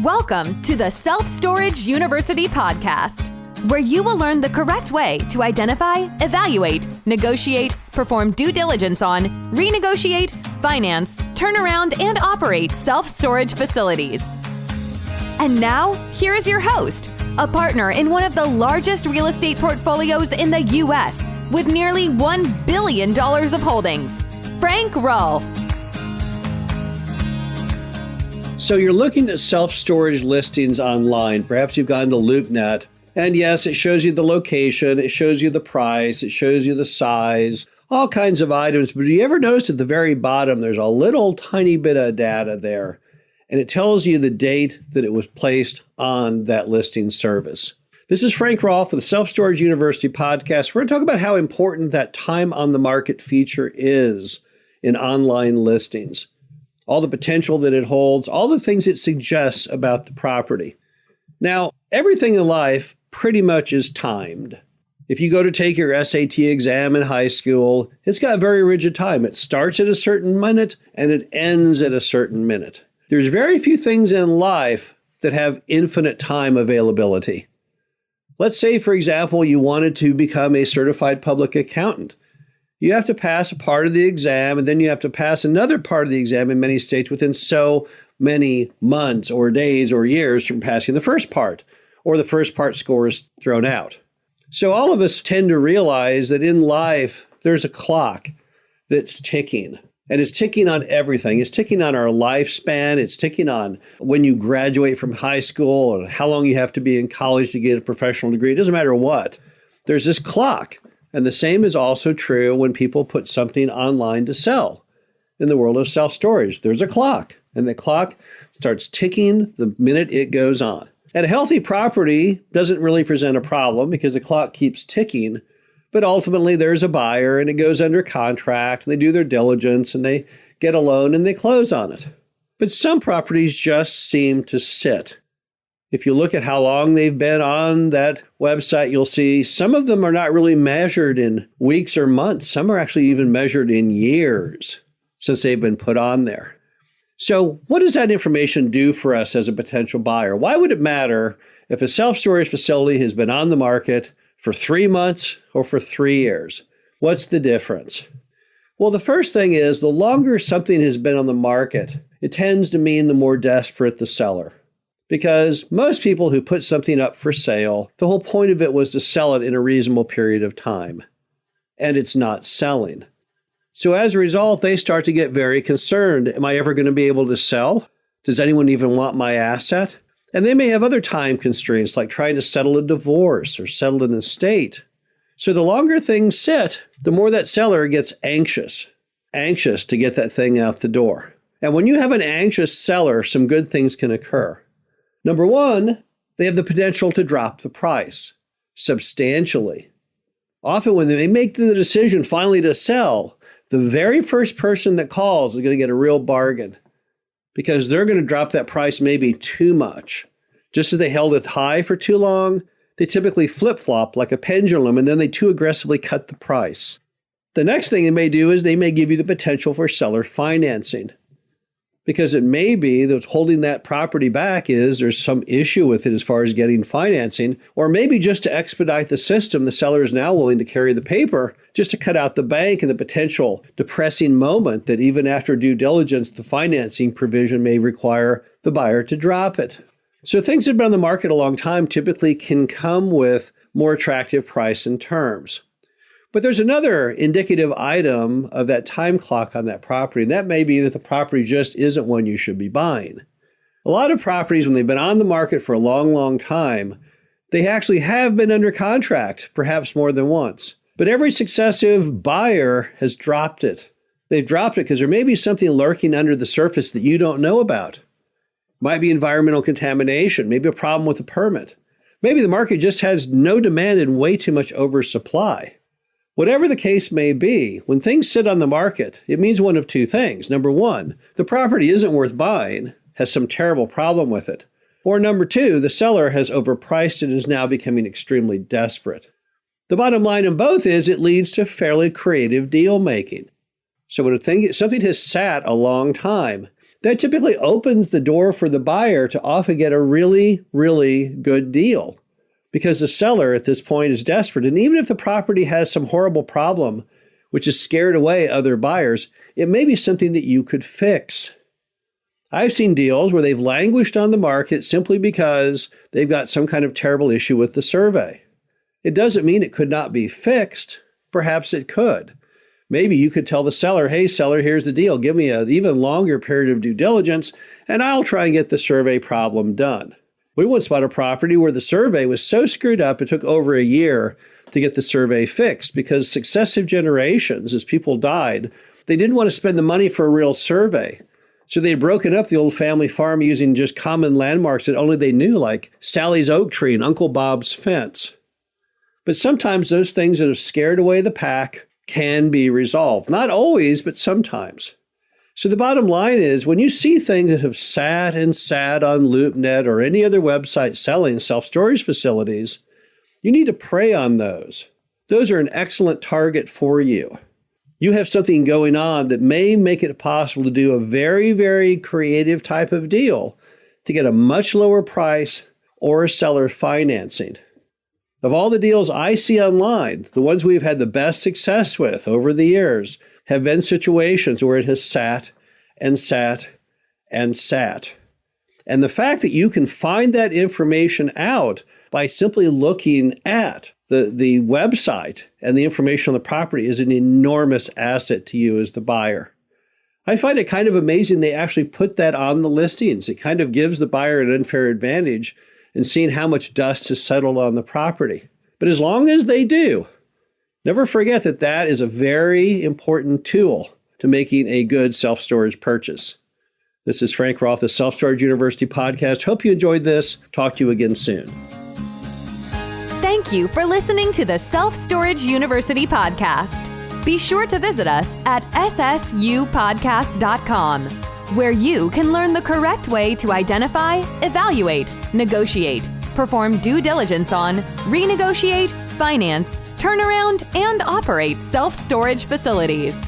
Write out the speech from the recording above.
Welcome to the Self-Storage University podcast, where you will learn the correct way to identify, evaluate, negotiate, perform due diligence on, renegotiate, finance, turn around, and operate self-storage facilities. And now, here is your host, a partner in one of the largest real estate portfolios in the U.S. with nearly $1 billion of holdings, Frank Rolfe. So you're looking at self-storage listings online. Perhaps you've gone to LoopNet. And yes, it shows you the location, it shows you the price, it shows you the size, all kinds of items. But do you ever notice at the very bottom, there's a little tiny bit of data there, and it tells you the date that it was placed on that listing service. This is Frank Rolfe with the Self-Storage University podcast. We're going to talk about how important that time on the market feature is in online listings, all the potential that it holds, all the things it suggests about the property. Now, everything in life pretty much is timed. If you go to take your SAT exam in high school, it's got a very rigid time. It starts at a certain minute and it ends at a certain minute. There's very few things in life that have infinite time availability. Let's say, for example, you wanted to become a certified public accountant. You have to pass a part of the exam, and then you have to pass another part of the exam in many states within so many months or days or years from passing the first part, or the first part score is thrown out. So all of us tend to realize that in life, there's a clock that's ticking, and it's ticking on everything. It's ticking on our lifespan. It's ticking on when you graduate from high school or how long you have to be in college to get a professional degree. It doesn't matter what. There's this clock. And the same is also true when people put something online to sell. In the world of self-storage, there's a clock, and the clock starts ticking the minute it goes on. And a healthy property doesn't really present a problem because the clock keeps ticking, but ultimately there's a buyer and it goes under contract, and they do their diligence, and they get a loan and they close on it. But some properties just seem to sit. If you look at how long they've been on that website, you'll see some of them are not really measured in weeks or months. Some are actually even measured in years since they've been put on there. So what does that information do for us as a potential buyer? Why would it matter if a self-storage facility has been on the market for 3 months or for 3 years? What's the difference? Well, the first thing is the longer something has been on the market, it tends to mean the more desperate the seller. Because most people who put something up for sale, the whole point of it was to sell it in a reasonable period of time. And it's not selling. So as a result, they start to get very concerned. Am I ever going to be able to sell? Does anyone even want my asset? And they may have other time constraints, like trying to settle a divorce or settle an estate. So the longer things sit, the more that seller gets anxious to get that thing out the door. And when you have an anxious seller, some good things can occur. Number one, they have the potential to drop the price substantially. Often when they make the decision finally to sell, the very first person that calls is going to get a real bargain because they're going to drop that price maybe too much. Just as they held it high for too long, they typically flip-flop like a pendulum, and then they too aggressively cut the price. The next thing they may do is they may give you the potential for seller financing. Because it may be that what's holding that property back is there's some issue with it as far as getting financing, or maybe just to expedite the system, the seller is now willing to carry the paper just to cut out the bank and the potential depressing moment that even after due diligence, the financing provision may require the buyer to drop it. So things that have been on the market a long time typically can come with more attractive price and terms. But there's another indicative item of that time clock on that property, and that may be that the property just isn't one you should be buying. A lot of properties, when they've been on the market for a long, long time, they actually have been under contract, perhaps more than once. But every successive buyer has dropped it. They've dropped it because there may be something lurking under the surface that you don't know about. Might be environmental contamination, maybe a problem with the permit. Maybe the market just has no demand and way too much oversupply. Whatever the case may be, when things sit on the market, it means one of two things. Number one, the property isn't worth buying, has some terrible problem with it. Or number two, the seller has overpriced it and is now becoming extremely desperate. The bottom line in both is it leads to fairly creative deal making. So when something has sat a long time, that typically opens the door for the buyer to often get a really, really good deal because the seller at this point is desperate. And even if the property has some horrible problem, which has scared away other buyers, it may be something that you could fix. I've seen deals where they've languished on the market simply because they've got some kind of terrible issue with the survey. It doesn't mean it could not be fixed. Perhaps it could. Maybe you could tell the seller, hey, seller, here's the deal. Give me an even longer period of due diligence, and I'll try and get the survey problem done. We once bought a property where the survey was so screwed up, it took over a year to get the survey fixed because successive generations, as people died, they didn't want to spend the money for a real survey. So they had broken up the old family farm using just common landmarks that only they knew, like Sally's oak tree and Uncle Bob's fence. But sometimes those things that have scared away the pack can be resolved. Not always, but sometimes. So the bottom line is, when you see things that have sat and sat on LoopNet or any other website selling self-storage facilities, you need to prey on those. Those are an excellent target for you. You have something going on that may make it possible to do a very, very creative type of deal to get a much lower price or a seller financing. Of all the deals I see online, the ones we've had the best success with over the years have been situations where it has sat and sat and sat. And the fact that you can find that information out by simply looking at the website and the information on the property is an enormous asset to you as the buyer. I find it kind of amazing they actually put that on the listings. It kind of gives the buyer an unfair advantage in seeing how much dust has settled on the property. But as long as they do, never forget that that is a very important tool to making a good self-storage purchase. This is Frank Roth, the Self-Storage University podcast. Hope you enjoyed this. Talk to you again soon. Thank you for listening to the Self-Storage University podcast. Be sure to visit us at ssupodcast.com, where you can learn the correct way to identify, evaluate, negotiate, perform due diligence on, renegotiate, finance, turnaround, and operate self-storage facilities.